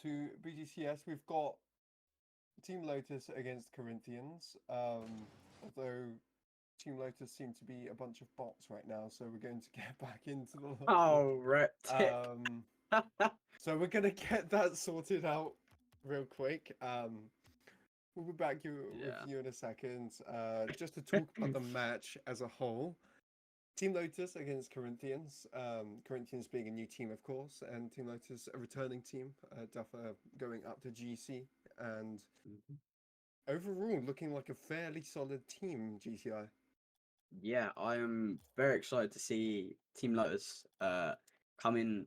to BGCS. We've got Team Lotus against Corinthians. Although Team Lotus seem to be a bunch of bots right now, so we're going to get back into the lobby. Oh, rip. So we're going to get that sorted out real quick. We'll be back with you in a second. Just to talk about the match as a whole. Team Lotus against Corinthians. Corinthians being a new team, of course, and Team Lotus a returning team. Duffer going up to GC, and overall looking like a fairly solid team. GCI. Yeah, I am very excited to see Team Lotus come in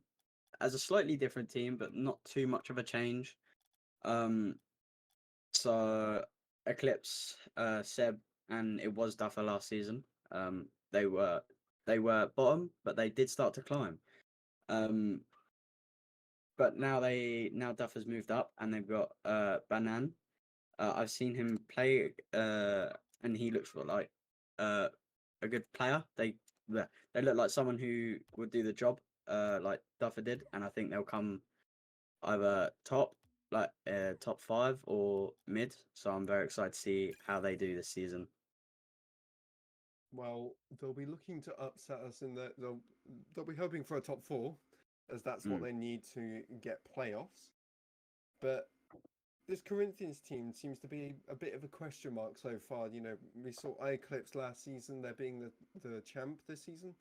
as a slightly different team, but not too much of a change. So Eclipse, Seb, and it was Duffer last season. They were bottom, but they did start to climb. But now Duffer's moved up, and they've got Banan. I've seen him play, and he looks like a good player. They look like someone who would do the job, like Duffer did, and I think they'll come either top 5 or mid. So I'm very excited to see how they do this season. Well, they'll be looking to upset us in that they'll be hoping for a top 4, as that's what they need to get playoffs. But this Corinthians team seems to be a bit of a question mark so far. You know, we saw Eclipse last season; they're being the champ this season,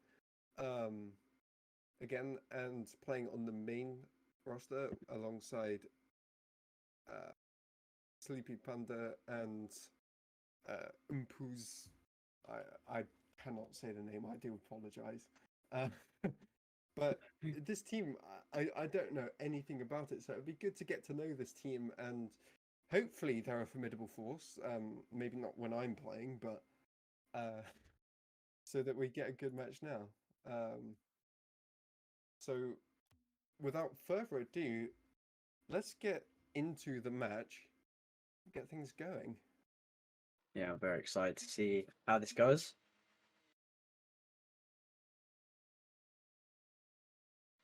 again, and playing on the main roster alongside Sleepy Panda and Umpuz. I cannot say the name. I do apologize. But this team, I don't know anything about it, so it'd be good to get to know this team, and hopefully they're a formidable force. Maybe not when I'm playing, but so that we get a good match now. So without further ado, let's get into the match, get things going. Yeah, I'm very excited to see how this goes.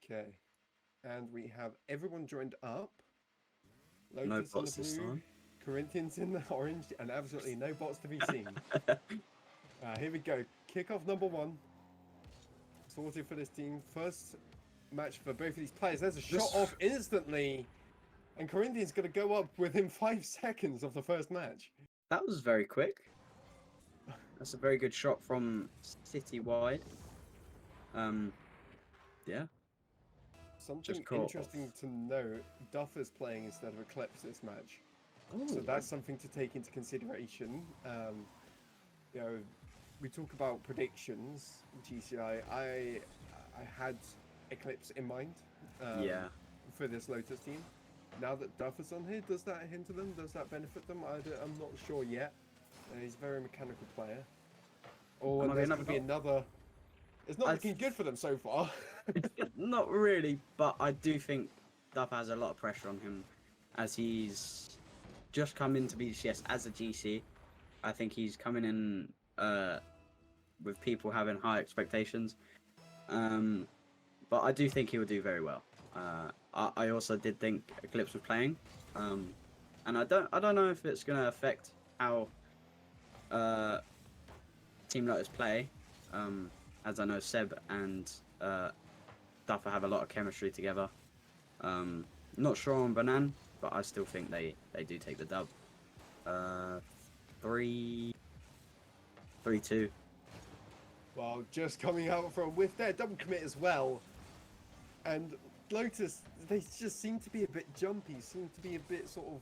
Okay, and we have everyone joined up. Lotus No in the bots this blue, time. Corinthians in the orange, and absolutely no bots to be seen. Here we go. Kickoff number 1. Sorted for this team. First match for both of these players. There's a shot off instantly, and Corinthians going to go up within 5 seconds of the first match. That was very quick. That's a very good shot from citywide. Yeah. Something interesting to note, Duffer's playing instead of Eclipse this match. So that's something to take into consideration. You know, we talk about predictions, GCI. I had Eclipse in mind for this Lotus team. Now that Duffer's on here, does that hinder them? Does that benefit them? I'm not sure yet. He's a very mechanical player. Oh, and there's going to be another... It's not looking good for them so far. Not really, but I do think Duff has a lot of pressure on him as he's just come into BGCS as a GC. I think he's coming in with people having high expectations. But I do think he will do very well. I also did think Eclipse was playing. And I don't know if it's going to affect how Team Lotus play. As I know, Seb and Duffer have a lot of chemistry together. Not sure on Banan, but I still think they do take the dub. 3-2. Well, just coming out for a whiff there, double commit as well. And Lotus, they just seem to be a bit jumpy, seem to be a bit sort of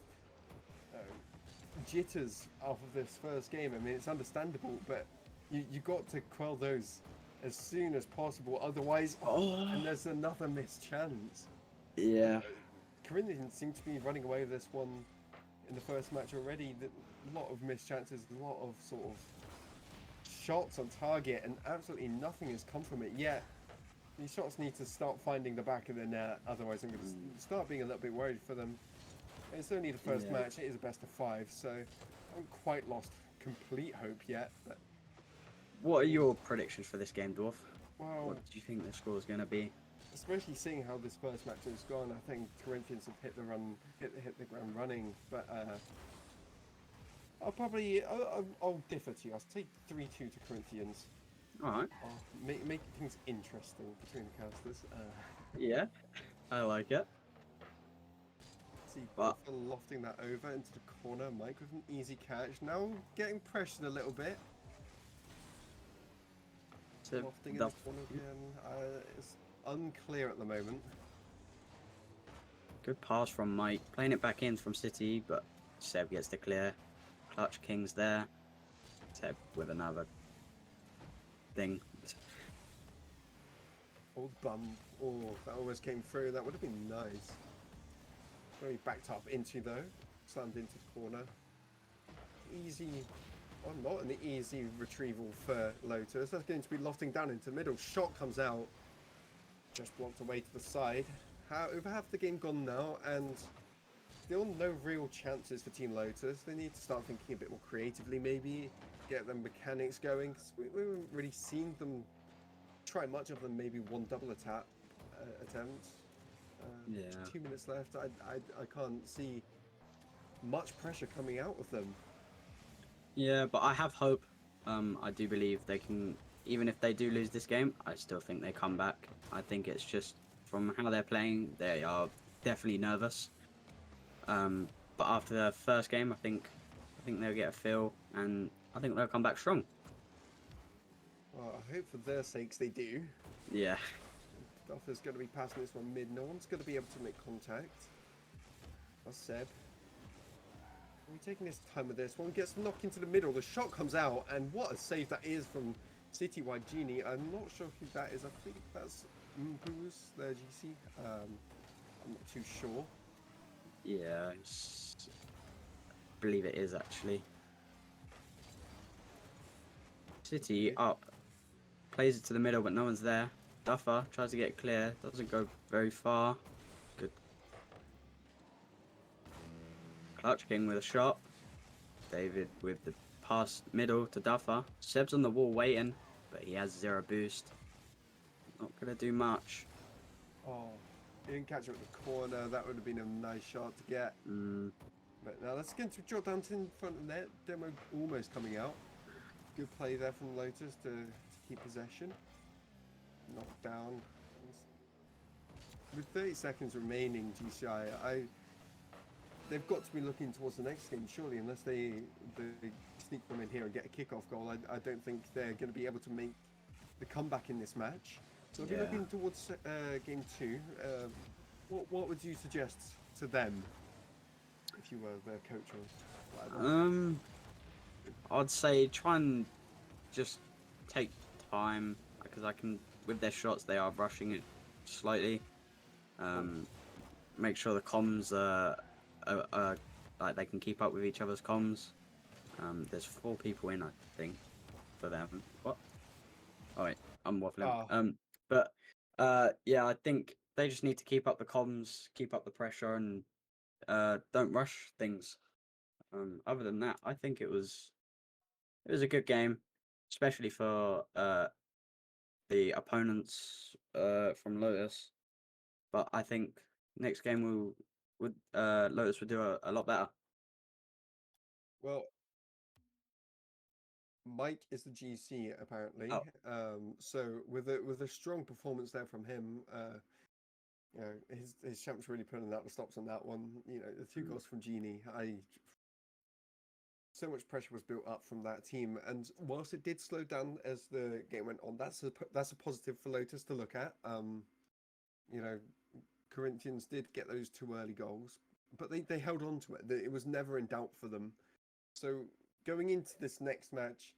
jitters off of this first game. I mean, it's understandable, but you got to quell those as soon as possible, otherwise, and there's another missed chance. Yeah. Corinthians seem to be running away with this one in the first match already. A lot of missed chances, a lot of sort of shots on target, and absolutely nothing has come from it yet. These shots need to start finding the back of the net, otherwise I'm going to start being a little bit worried for them. It's only the first match, it is a best of 5, so I haven't quite lost complete hope yet. But what are your predictions for this game, Dwarf? well, What do you think the score is going to be? especially seeing how this first match has gone. I think Corinthians have hit the ground running. But I'll differ to you. I'll take 3-2 to Corinthians. All right. Make things interesting between the casters. Yeah, I like it. See, But Buffer lofting that over into the corner. Mike with an easy catch. Now getting pressured a little bit. Lofting in the corner again. It's unclear at the moment. good pass from Mike. Playing it back in from City, but Seb gets the clear. Clutch King's there. Seb with another thing. Old bum. Oh, that almost came through. That would have been nice. Very backed up into though. Slammed into the corner. Easy. Oh, not an easy retrieval for Lotus. That's going to be lofting down into the middle. Shot comes out. Just blocked away to the side. Over half the game gone now, and still no real chances for Team Lotus. They need to start thinking a bit more creatively, maybe get them mechanics going. Cause we haven't really seen them try much of them. Maybe one double attack attempt. Yeah. 2 minutes left. I can't see much pressure coming out of them. Yeah, but I have hope. I do believe they can. Even if they do lose this game, I still think they come back. I think it's just from how they're playing, they are definitely nervous. But after the first game, I think they'll get a feel, and I think they'll come back strong. Well, I hope for their sakes they do. Yeah. Duffer's going to be passing this one mid. No one's going to be able to make contact. That's Seb. We're taking this time with this one. Gets knocked into the middle. The shot comes out, and what a save that is from Citywide Genie. I'm not sure who that is. I think that's Mboo's, their GC. I'm not too sure. Yeah, I believe it is actually. City up, plays it to the middle, but no one's there. Duffer tries to get clear, doesn't go very far. Good. Clutch King with a shot. David with the pass middle to Duffer. Seb's on the wall waiting, but he has 0 boost. Not gonna do much. Oh, he didn't catch it at the corner. That would have been a nice shot to get. But now let's get to drop down to in front of net. Demo almost coming out. Good play there from Lotus to keep possession. Knocked down. With 30 seconds remaining, GCI, they've got to be looking towards the next game, surely, unless they sneak them in here and get a kickoff goal. I don't think they're going to be able to make the comeback in this match. So I'll be looking towards game 2. What would you suggest to them if you were their coach or whatever? I'd say try and just take time, because I can, with their shots, they are rushing it slightly. Make sure the comms are like they can keep up with each other's comms. There's 4 people in, I think, for them. What? Oh wait, I'm waffling. But yeah, I think they just need to keep up the comms, keep up the pressure, and don't rush things. Other than that, I think it was a good game, especially for the opponents from Lotus. But I think next game Lotus would do a lot better. Well, Mike is the GC apparently. So with a strong performance there from him, you know, his champ's really putting out the stops on that one. You know, the 2 goals from Genie, so much pressure was built up from that team, and whilst it did slow down as the game went on, that's a positive for Lotus to look at. You know, Corinthians did get those 2 early goals, but they held on to it. It was never in doubt for them. So going into this next match,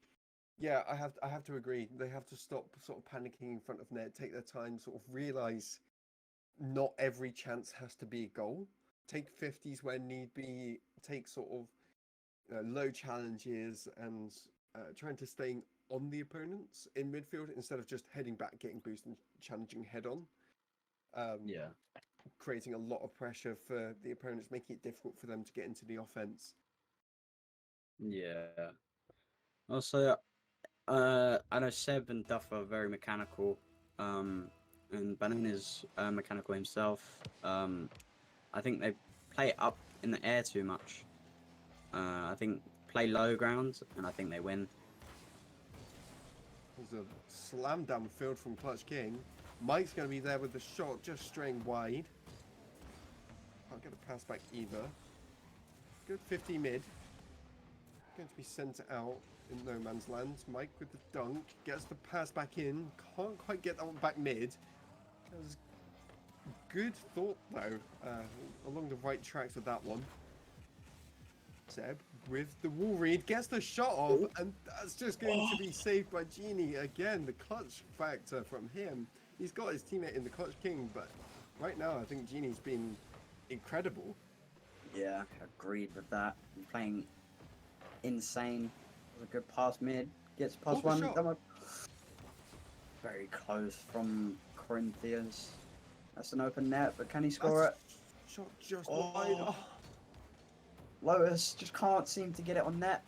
yeah, I have to agree. They have to stop sort of panicking in front of net, take their time, sort of realize not every chance has to be a goal. Take 50s where need be. Take sort of low challenges and trying to stay on the opponents in midfield instead of just heading back, getting boosted and challenging head on. Creating a lot of pressure for the opponents, making it difficult for them to get into the offense. Yeah. Also, I know Seb and Duff are very mechanical. and Banana's mechanical himself. I think they play up in the air too much. I think play low ground, and I think they win. There's a slam down field from Clutch King. Mike's going to be there with the shot, just straying wide. Can't get a pass back either. Good 50 mid. Going to be sent out in no man's land. Mike with the dunk. Gets the pass back in. Can't quite get that one back mid. That was good thought though. Along the right tracks with that one. Seb with the wall read. Gets the shot off. And that's just going to be saved by Genie. Again, the clutch factor from him. He's got his teammate in the Clutch King. But right now, I think Genie's been incredible. Yeah, agreed with that. He's playing insane. A good pass mid. Gets past one. Very close from Corinthians. That's an open net, but can he score it? Shot just wide. Oh. Lotus just can't seem to get it on net.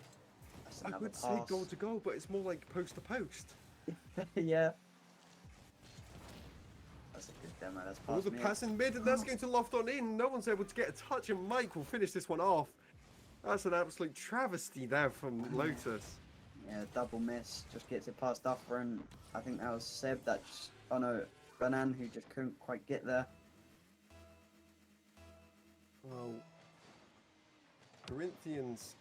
I would say goal to goal, but it's more like post to post. Yeah. That's a good demo. That's pass. Oh, the pass in mid, and that's going to loft on in. No one's able to get a touch, and Mike will finish this one off. That's an absolute travesty there from Lotus. Yeah, double miss. Just gets it past Duffer, and I think that was Seb that just... Oh no, Banan, who just couldn't quite get there. Well, Corinthians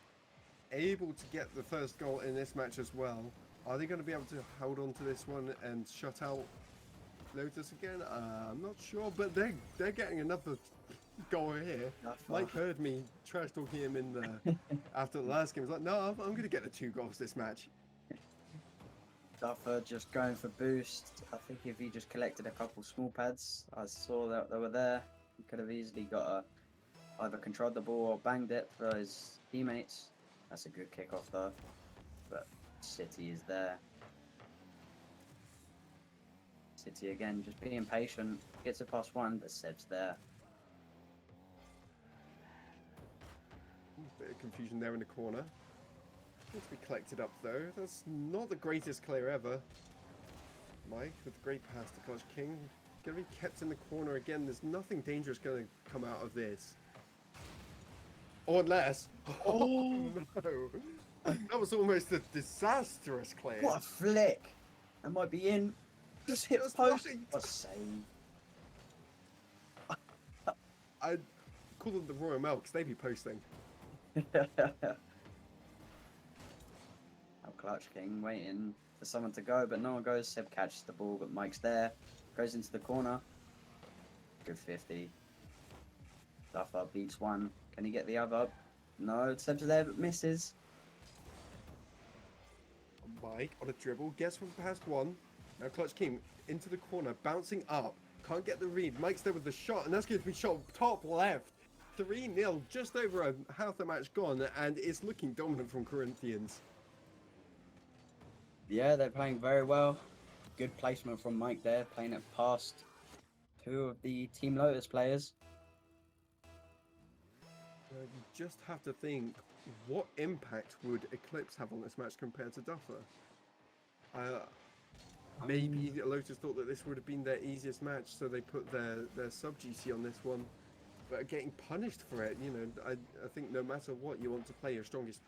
able to get the first goal in this match as well. Are they going to be able to hold on to this one and shut out Lotus again? I'm not sure, but they're getting another goal here. Mike heard me trash talking him in the after the last game. He's like, no, I'm going to get the 2 goals this match. Duffer just going for boost. I think if he just collected a couple small pads, I saw that they were there. He could have easily got either controlled the ball or banged it for his teammates. That's a good kickoff though. But City is there. City again, just being patient. Gets it past one, but Seb's there. Bit of confusion there in the corner. Needs to be collected up though. That's not the greatest clear ever. Mike with a great pass to Clutch King. Gonna be kept in the corner again. There's nothing dangerous gonna come out of this. Or unless... Oh no! That was almost a disastrous clear. What a flick! That might be in. Just hit the post. What a save. I'd call them the Royal Mail because they be posting. Clutch King waiting for someone to go, but no one goes. Seb catches the ball, but Mike's there. Goes into the corner. Good 50. Duffer beats one. Can he get the other? No, Seb's there, but misses. Mike on a dribble, gets from past one. Now Clutch King into the corner, bouncing up. Can't get the read. Mike's there with the shot, and that's going to be shot top left. 3-0, just over a half the match gone, and it's looking dominant from Corinthians. Yeah, they're playing very well. Good placement from Mike there, playing it past 2 of the Team Lotus players. You just have to think, what impact would Eclipse have on this match compared to Duffer? Maybe Lotus thought that this would have been their easiest match, so they put their sub-GC on this one. But getting punished for it, you know, I think no matter what, you want to play your strongest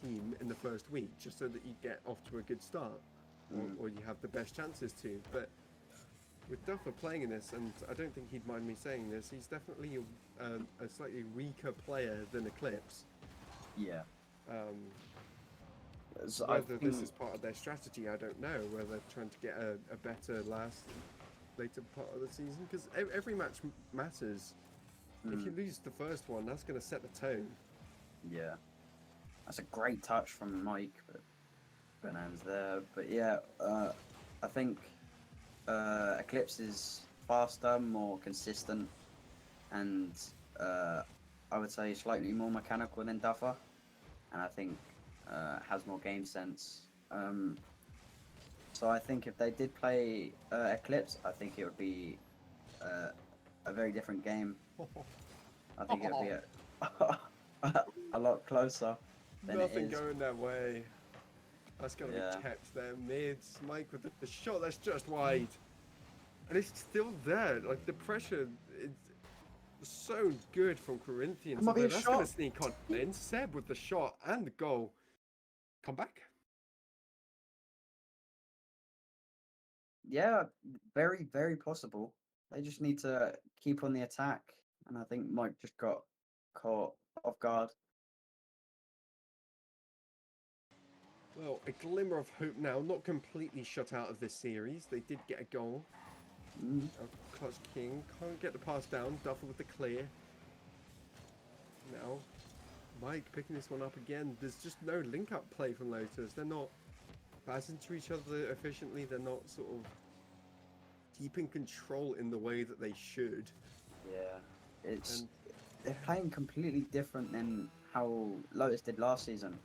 team in the first week, just so that you get off to a good start, or you have the best chances to. But with Duffer playing in this, and I don't think he'd mind me saying this, he's definitely a slightly weaker player than Eclipse. Yeah. Whether this is part of their strategy, I don't know. Whether they're trying to get a better later part of the season, because every match matters. If you lose the first one, that's going to set the tone. Yeah. That's a great touch from Mike, but Banan's there. But yeah, I think Eclipse is faster, more consistent, and I would say slightly more mechanical than Duffer. And I think has more game sense. So I think if they did play Eclipse, I think it would be a very different game. I think it would be a lot closer than Nothing it is. going their way. That's going to be kept there. Mids, Mike with the shot that's just wide. And it's still there. Like, the pressure is so good from Corinthians. That might be Although a that's going to shot. sneak on in. Seb with the shot and the goal. Come back. Yeah, very, very possible. They just need to keep on the attack. And I think Mike just got caught off guard. Well, a glimmer of hope now. Not completely shut out of this series. They did get a goal. Mm. Clutch King can't get the pass down. Duffer with the clear. Now, Mike picking this one up again. There's just no link-up play from Lotus. They're not passing to each other efficiently. They're not sort of keeping control in the way that they should. Yeah, it's And they're playing completely different than how Lotus did last season.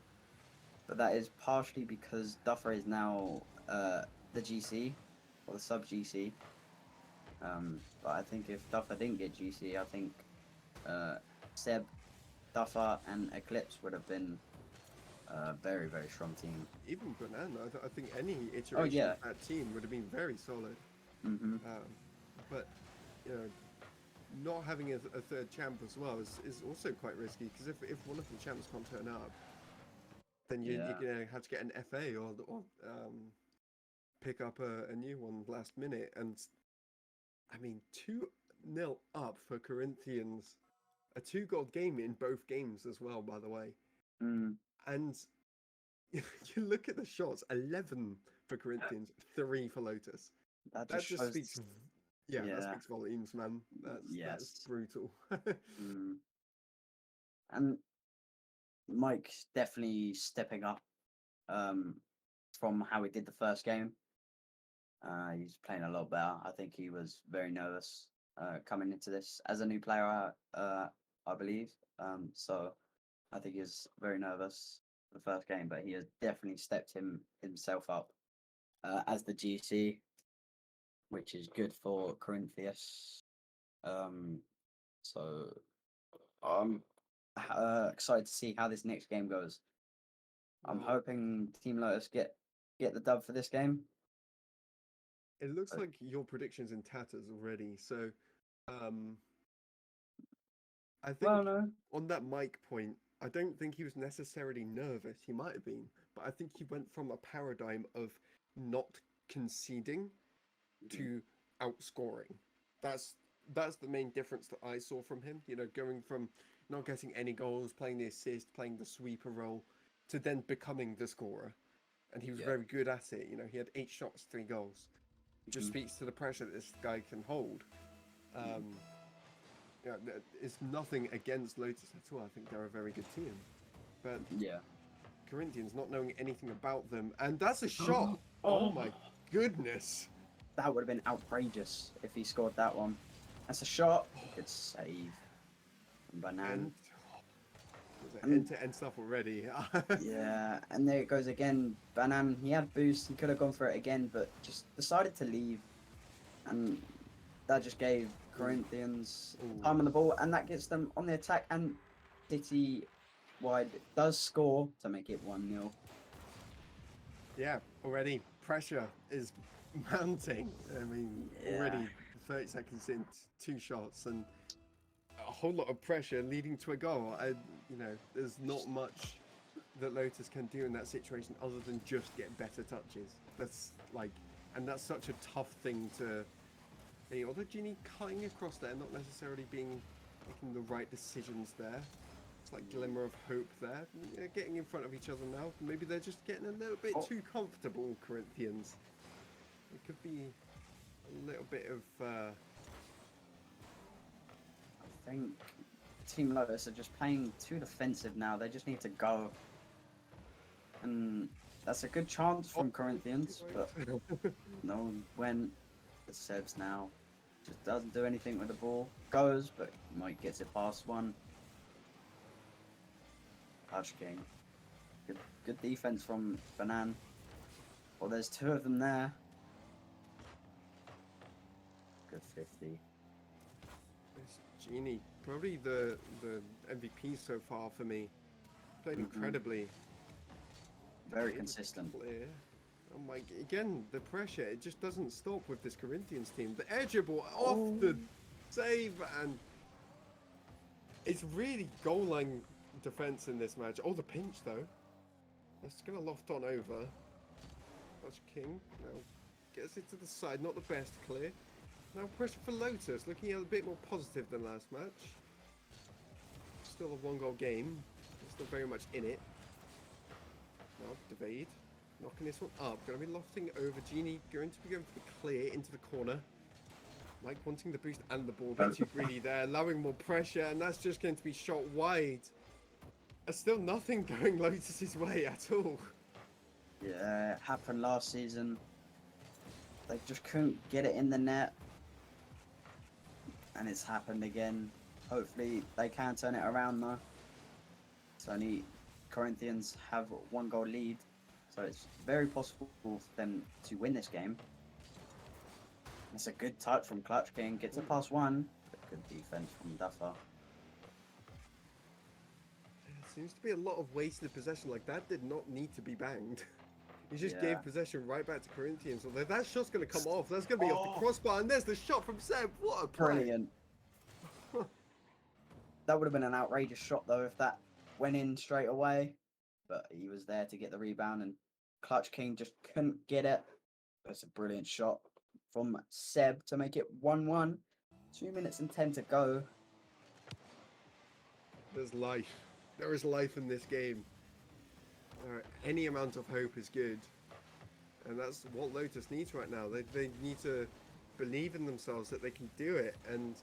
But that is partially because Duffer is now the GC or the sub GC. But I think if Duffer didn't get GC, I think Seb, Duffer, and Eclipse would have been a very, very strong team. even Banana, I think any iteration Oh, yeah. of that team would have been very solid. Mm-hmm. But, you know, not having a third champ as well is also quite risky, because if one of the champs can't turn up, then you're going to have to get an FA or pick up a new one last minute. And, I mean, 2-0 up for Corinthians. A 2-goal game in both games as well, by the way. Mm. And you look at the shots, 11 for Corinthians, 3 for Lotus. That That just just shows. speaks... Yeah, that speaks volumes, man. That's brutal. Mm. And Mike's definitely stepping up from how he did the first game. He's playing a lot better. I think he was very nervous coming into this as a new player, I believe. So I think he's very nervous for the first game, but he has definitely stepped himself up as the GC, which is good for Corinthians. So I'm excited to see how this next game goes. I'm hoping Team Lotus get the dub for this game. It looks like your prediction's in tatters already. So, I think on that Mike point, I don't think he was necessarily nervous. He might have been, but I think he went from a paradigm of not conceding to outscoring. That's the main difference that I saw from him. You know, going from not getting any goals, playing the assist, playing the sweeper role, to then becoming the scorer. And he was very good at it. You know, he had 8 shots, 3 goals. Just speaks to the pressure that this guy can hold. You know, it's nothing against Lotus at all. I think they're a very good team. But Corinthians, not knowing anything about them, and that's a shot. Oh my goodness. That would have been outrageous if he scored that one. That's a shot. Good save. Banan. End-to-end stuff already. Yeah, and there it goes again. Banan, he had boost. He could have gone for it again, but just decided to leave. And that just gave Corinthians time on the ball, and that gets them on the attack. And City wide does score to make it 1-0. Yeah, already pressure is mounting. I mean, already 30 seconds in, 2 shots, and a whole lot of pressure leading to a goal. You know, there's not much that Lotus can do in that situation other than just get better touches. That's like, and that's such a tough thing to. Although Ginny cutting across there, not necessarily making the right decisions there. It's like glimmer of hope there. Getting in front of each other now. Maybe they're just getting a little bit too comfortable, Corinthians. It could be a little bit of. I think Team Lotus are just playing too defensive now. They just need to go. And that's a good chance from Corinthians, but no one went. The Sebs now just doesn't do anything with the ball. Goes, but Mike gets it past one. Clutch King. Good defense from Banan. Well, there's 2 of them there. Good 50. Genie, probably the MVP so far for me. Played incredibly. Very consistent. Clear. Oh my, again, the pressure, it just doesn't stop with this Corinthians team. The air dribble off the save, and it's really goal line defense in this match. Oh, the pinch though. That's gonna loft on over. That's King. Now gets it to the side, not the best clear. Now pressure for Lotus, looking a bit more positive than last match. Still a 1-goal game. Still very much in it. Now Devade. Knocking this one up. Going to be lofting over. Genie going to be going for the clear into the corner. Mike wanting the boost and the ball. A bit too greedy there. Allowing more pressure. And that's just going to be shot wide. There's still nothing going Lotus's way at all. Yeah, it happened last season. They just couldn't get it in the net. And it's happened again. Hopefully they can turn it around though. It's only Corinthians have 1-goal lead. So it's very possible for them to win this game. It's a good touch from Clutch King. Gets it past one. But good defense from Duffer. Seems to be a lot of wasted possession. Like that did not need to be banged. He just gave possession right back to Corinthians. Although that shot's going to come off. That's going to be off the crossbar. And there's the shot from Seb. What a play. Brilliant. That would have been an outrageous shot though if that went in straight away. But he was there to get the rebound and Clutch King just couldn't get it. That's a brilliant shot from Seb to make it 1-1. 2 minutes and 10 to go. There's life. There is life in this game. Any amount of hope is good. And that's what Lotus needs right now. They need to believe in themselves that they can do it. And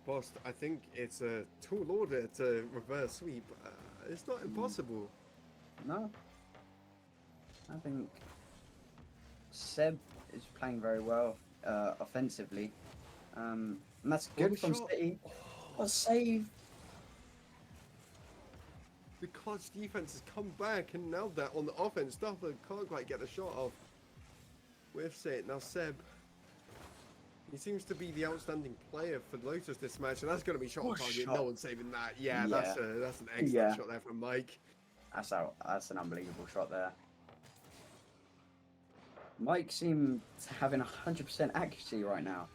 whilst I think it's a tall order to reverse sweep, it's not impossible. No. I think Seb is playing very well offensively. And that's good from City. What a save. The Clutch defense has come back, and now that on the offense, Duffer can't quite get the shot off. Whiffs it. Now Seb. He seems to be the outstanding player for Lotus this match, and that's going to be shot on target. Shot. No one's saving that. Yeah, that's an excellent shot there from Mike. That's an unbelievable shot there. Mike seems having 100% accuracy right now.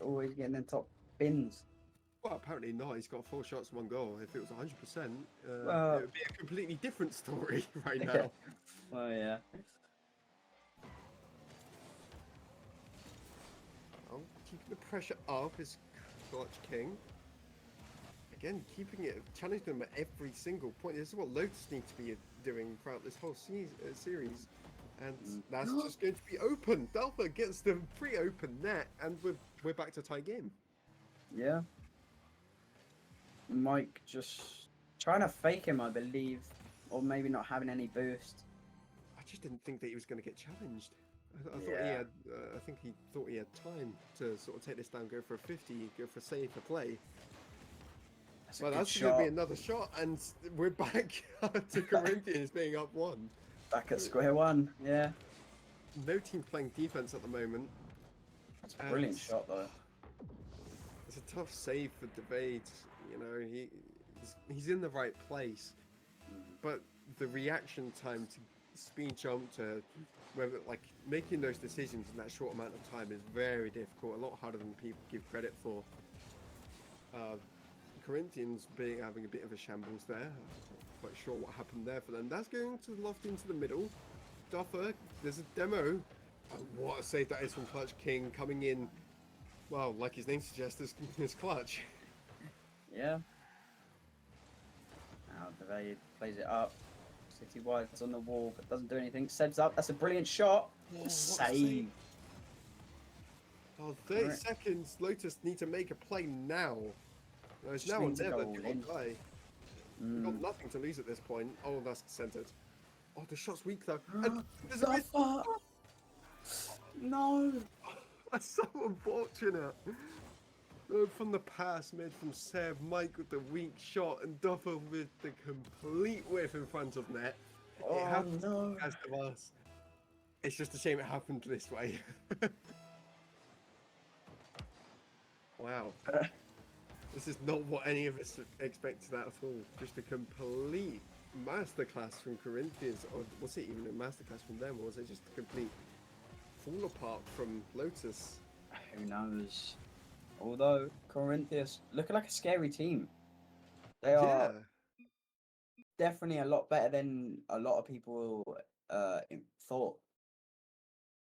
Always getting in top bins. Well, apparently not. He's got 4 shots, 1 goal. If it was 100%, it would be a completely different story right now. Oh, yeah. Oh, keeping the pressure up is Clutch King. Again, keeping it, challenging them at every single point. This is what Lotus need to be doing throughout this whole series. And that's just going to be open. Delpha gets the pre-open net, and we're back to tie game. Yeah. Mike just trying to fake him, I believe, or maybe not having any boost. I just didn't think that he was going to get challenged. I thought he had. I think he thought he had time to sort of take this down, go for a 50, go for a save for play. Well, that's going to be another shot, and we're back to Corinthians being up 1. Back at square one, yeah. No team playing defense at the moment. That's a brilliant shot, though. It's a tough save for Devade. You know, he's in the right place, but the reaction time to speed jump to whether like making those decisions in that short amount of time is very difficult. A lot harder than people give credit for. Corinthians having a bit of a shambles there. I'm not quite sure what happened there for them. That's going to loft into the middle. Duffer, there's a demo. Oh, what a save that is from Clutch King coming in. Well, like his name suggests, is Clutch. Yeah. Now Devade plays it up. City Wide's on the wall, but doesn't do anything. Seb's up. That's a brilliant shot. Oh, save. Oh, 30 seconds. Lotus need to make a play now. It's now or never. Do or die. We've got nothing to lose at this point. Oh, that's centered. Oh, the shot's weak though. And there's a miss. No. That's so unfortunate. From the pass made from Seb, Mike with the weak shot, and Duffer with the complete whiff in front of net. It happened to us. It's just a shame it happened this way. Wow. This is not what any of us expected at all. Just a complete masterclass from Corinthians, or was it even a masterclass from them, or was it just a complete fall apart from Lotus? Who knows? Although Corinthians looking like a scary team. They are Yeah, definitely a lot better than a lot of people thought.